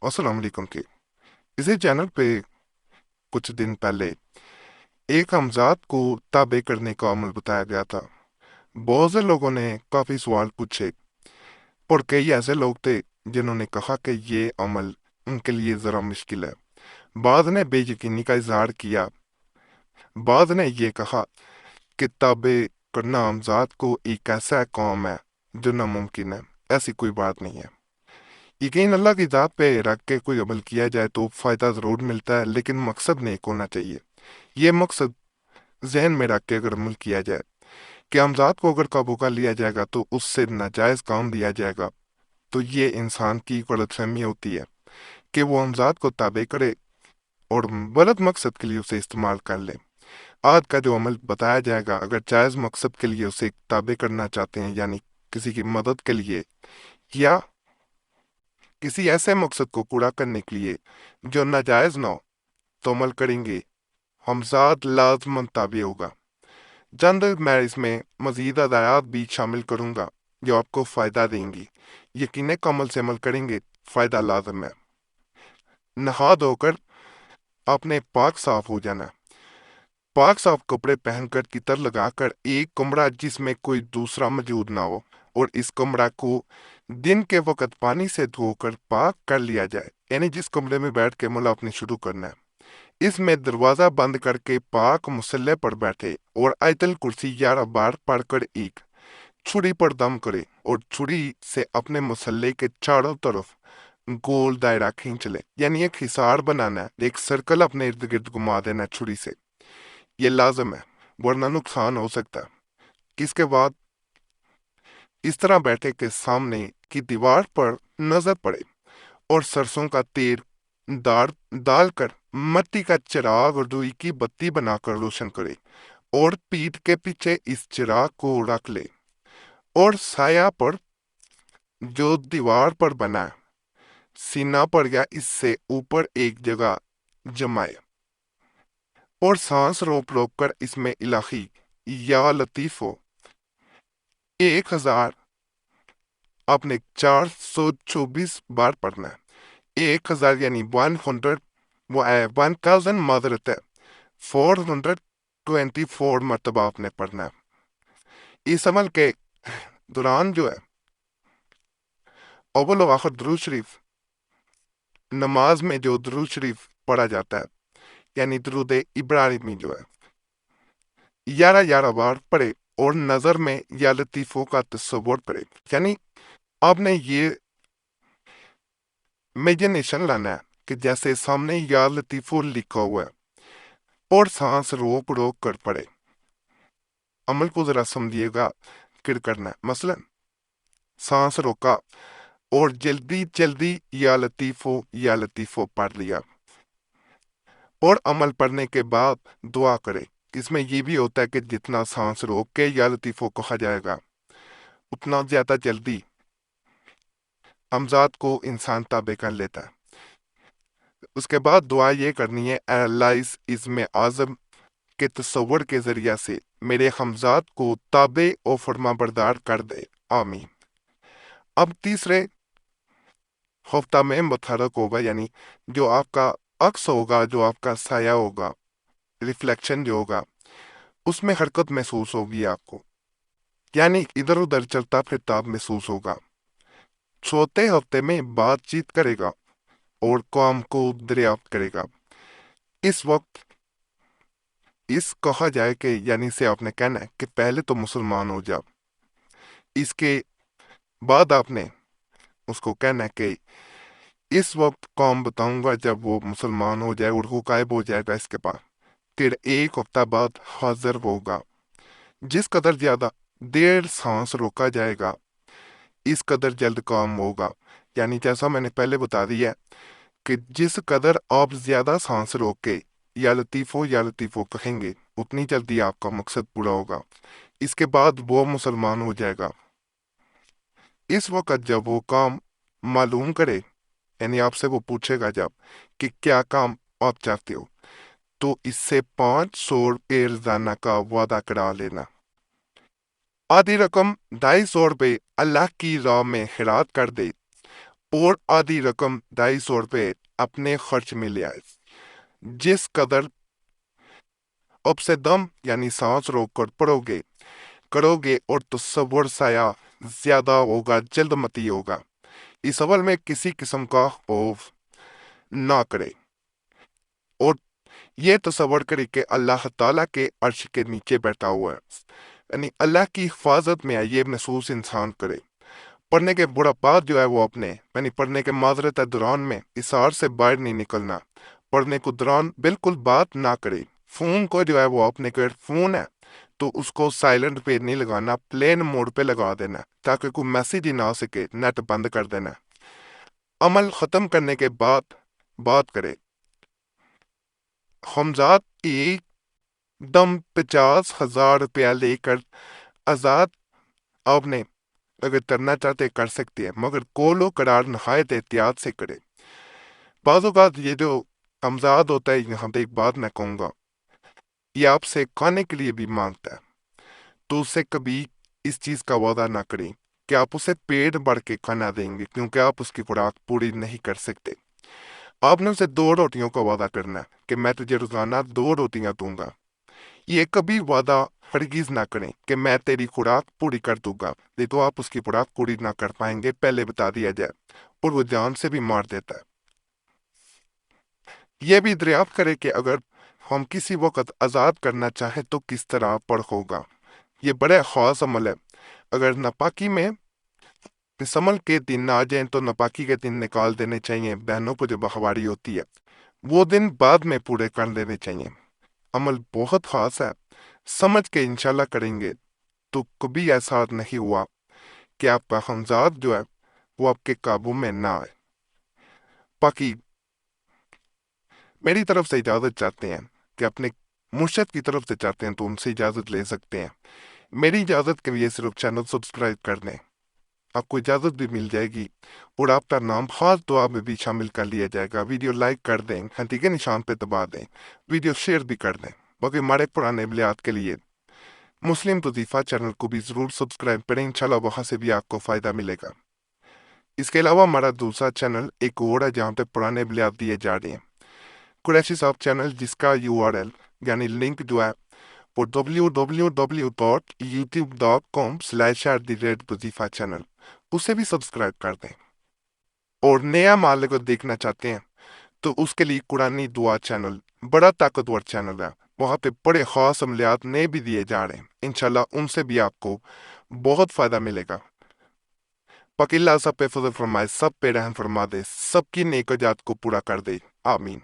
अस्सलाम वालेकुम के इसी चैनल पे कुछ दिन पहले एक हमजात को ताबे करने का अमल बताया गया था। बहुत से लोगों ने काफी सवाल पूछे और कई ऐसे लोग थे जिन्होंने कहा कि ये अमल उनके लिए जरा मुश्किल है। बाद ने बेयकीनी का इजहार किया। बाद ने ये कहा कि ताबे करना हमजात को एक ऐसा काम है जो नामुमकिन है। ऐसी कोई बात नहीं है। यकीन अल्लाह की ज़ात पे रख के कोई अमल किया जाए तो फ़ायदा ज़रूर मिलता है, लेकिन मकसद नेक होना चाहिए। ये मकसद जहन में रख के अगर अमल किया जाए कि हमजात को अगर काबू कर लिया जाएगा तो उससे नाजायज़ काम दिया जाएगा, तो ये इंसान की गलतफहमी होती है कि वो हमजात को ताबे करे और गलत मकसद के लिए उसे इस्तेमाल कर ले। आज का जो अमल बताया जाएगा, अगर जायज़ मकसद के लिए उसे ताबे करना चाहते हैं, यानी किसी की मदद के लिए या किसी ऐसे मकसद को पूरा करने के लिए जो नाजायज ना हो, तो अमल करेंगे, हमजाद लाजमन ताबे होगा। चंद मैं इसमें मजीद हदायत भी शामिल करूंगा जो आपको फ़ायदा देंगी। यकीन अमल से अमल करेंगे, फ़ायदा लाजम है। नहा धोकर आपने पाक साफ हो जाना। पाक साफ कपड़े पहनकर तितर लगाकर एक कमरा जिसमें कोई दूसरा मौजूद ना हो, और इस कमरा को दिन के वक्त पानी से धोकर पाक कर लिया जाए, यानी जिस कमरे में बैठ के मुला अपने शुरू करना है, इसमें दरवाजा बंद करके पाक मुसल्ले पर बैठे और आयतल कुर्सी 11 बार पढ़कर एक छुरी पर दम करे और छुरी से अपने मुसल्ले के चारों तरफ गोल दायरा खींच ले, यानी एक हिसार बनाना है, एक सर्कल अपने इर्द गिर्द घुमा देना है छुरी से। ये लाजम है, वरना नुकसान हो सकता है। इसके बाद इस तरह बैठे के सामने की दीवार पर नजर पड़े और सरसों का तेल दाल डालकर मिट्टी का चिराग और रुई की बत्ती बनाकर रोशन करे और पीठ के पीछे इस चिराग को रख ले और साया पर जो दीवार पर बना है, सीना पर या इससे ऊपर एक जगह जमाए और सांस रोक रोक कर इसमें इलाही या लतीफो 1000 आपने 424 बार पढ़ना है। 1000 यानी 1000 मदरत है, 424 मरतबा आपने पढ़ना है। इस अमल के दौरान जो है, अव्वल व आखिर दुरूद शरीफ, नमाज में जो दुरूद शरीफ पढ़ा जाता है, यानी दुरूद इब्राहिमी जो है, 11 बार पढ़े और नजर में या लतीफों का तस्वुर पढ़े, यानी आपने ये इमेजिनेशन लाना है कि जैसे सामने या लतीफो लिखा हुआ है और सांस रोक रोक कर पढ़े। अमल को जरा समझिएगा फिर करना है। मसलन सांस रोका और जल्दी जल्दी या लतीफो पढ़ लिया और अमल पढ़ने के बाद दुआ करे। इसमें यह भी होता है कि जितना सांस रोक के या लतीफो कहा जाएगा, उतना ज्यादा जल्दी हमजाद को इंसान ताबे कर लेता है। उसके बाद दुआ ये करनी है, "ऐ अल्लाह इस इज़्म आज़म के तस्वुर के जरिया से मेरे हमजाद को ताबे और फरमाबरदार कर दे, आमीन।" अब तीसरे हफ्ता में मुतहरक होगा, यानी जो आपका अक्स होगा, जो आपका साया होगा, रिफ्लेक्शन जो होगा, उसमें हरकत महसूस होगी आपको, यानी इधर उधर चलता फिरता महसूस होगा। चौथे हफ्ते में बातचीत करेगा और काम को दरियाफ्त करेगा। इस वक्त इस कहा जाए कि यानी से आपने कहना है कि पहले तो मुसलमान हो जाओ। इसके बाद आपने उसको कहना है कि इस वक्त कौम बताऊंगा जब वो मुसलमान हो जाए और वो गायब हो जाएगा इसके बाद, फिर एक हफ्ता बाद हाजिर होगा। जिस कदर ज्यादा देर सांस रोका जाएगा, इस कदर जल्द काम होगा। यानी जैसा मैंने पहले बता दिया कि जिस कदर आप ज्यादा सांस रोक के या लतीफो कहेंगे, उतनी जल्दी आपका मकसद पूरा होगा। इसके बाद वो मुसलमान हो जाएगा। इस वक्त जब वो काम मालूम करे, यानी आपसे वो पूछेगा जब कि क्या काम आप चाहते हो, तो इससे 500 रोजाना का वादा करा लेना। आधी रकम 250 रुपये अल्लाह की राह में खैरात कर दे اور آدھی رقم 250 اپنے خرچ میں لے آئے۔ جس قدر اب سے دم یعنی سانس روک کر پڑھو گے کرو گے اور تصور سایہ زیادہ ہوگا، جلد متی ہوگا۔ اس اول میں کسی قسم کا خوف نہ کرے اور یہ تصور کرے کہ اللہ تعالیٰ کے عرش کے نیچے بیٹھا ہوا ہے، یعنی اللہ کی حفاظت میں ہے، یہ محسوس انسان کرے۔ پڑھنے کے برا بعد جو ہے وہ اپنے یعنی پڑھنے کے معذرت دوران میں اثار سے باہر نہیں نکلنا، پڑھنے کو دوران بالکل بات نہ کرے۔ فون کو جو ہے وہ اپنے کے فون ہے تو اس کو سائلنٹ پہ نہیں لگانا، پلین موڈ پہ لگا دینا تاکہ کوئی میسیج ہی نہ آ سکے، نیٹ بند کر دینا۔ عمل ختم کرنے کے بعد بات کرے۔ حمزات ایک دم 50,000 روپیہ لے کر آزاد آپ نے اگر کرنا چاہتے کر سکتے ہیں، مگر قول و قرار نہایت احتیاط سے کرے۔ بعض اوقات یہ جو امزاد ہوتا ہے، یہاں پہ ایک بات میں کہوں گا، یہ آپ سے کھانے کے لیے بھی مانگتا ہے تو اس سے کبھی اس چیز کا وعدہ نہ کریں کہ آپ اسے پیٹ بھر کے کھانا دیں گے، کیونکہ آپ اس کی خوراک پوری نہیں کر سکتے۔ آپ نے اسے 2 روٹیوں کا وعدہ کرنا ہے کہ میں تجھے روزانہ 2 روٹیاں دوں گا۔ یہ کبھی وعدہ ہرگز نہ کریں کہ میں تیری خوراک پوری کر دوں گا، نہیں تو آپ اس کی خوراک پوری نہ کر پائیں گے، پہلے بتا دیا جائے، اور وہ جان سے بھی مار دیتا ہے۔ یہ بھی دریافت کرے کہ اگر ہم کسی وقت آزاد کرنا چاہیں تو کس طرح پر ہوگا۔ یہ بڑے خاص عمل ہے۔ اگر ناپاکی میں عمل کے دن نہ آ جائیں تو ناپاکی کے دن نکال دینے چاہیے۔ بہنوں کو جو بخواری ہوتی ہے وہ دن بعد میں پورے کر دینے چاہیے۔ عمل بہت خاص ہے، سمجھ کے انشاءاللہ کریں گے تو کبھی ایسا نہیں ہوا کہ آپ کا حمزات جو ہے وہ آپ کے قابو میں نہ آئے۔ باقی میری طرف سے اجازت چاہتے ہیں کہ اپنے مرشد کی طرف سے چاہتے ہیں تو ان سے اجازت لے سکتے ہیں۔ میری اجازت کے لیے صرف چینل سبسکرائب کر دیں، آپ کو اجازت بھی مل جائے گی اور آپ کا نام خاص دعا میں بھی شامل کر لیا جائے گا۔ ویڈیو لائک کر دیں، گھنٹی کے نشان پہ دبا دیں، ویڈیو شیئر بھی کر دیں۔ باقی ہمارے پرانے بلیات کے لیے مسلم وظیفہ چینل کو بھی ضرور سبسکرائب کریں، انشاءاللہ وہاں سے بھی آپ کو فائدہ ملے گا۔ اس کے علاوہ ہمارا دوسرا چینل ایک اور ہے جہاں پہ پرانے بلیات دیے جا رہے ہیں، قریشی صاحب چینل، جس کا URL یعنی لنک جو ہے وہ www.youtube.com/وظیفہ چینل، اسے بھی سبسکرائب کر دیں۔ اور نیا مال اگر دیکھنا چاہتے ہیں تو اس کے لیے قرآنی دعا چینل بڑا طاقتور چینل ہے، وہاں پہ بڑے خاص عملیات نئے بھی دیے جا رہے ہیں، انشاءاللہ ان سے بھی آپ کو بہت فائدہ ملے گا۔ باقی اللہ سب پہ فضل فرمائے، سب پہ رحم فرما دے، سب کی نیک جات کو پورا کر دے، آمین۔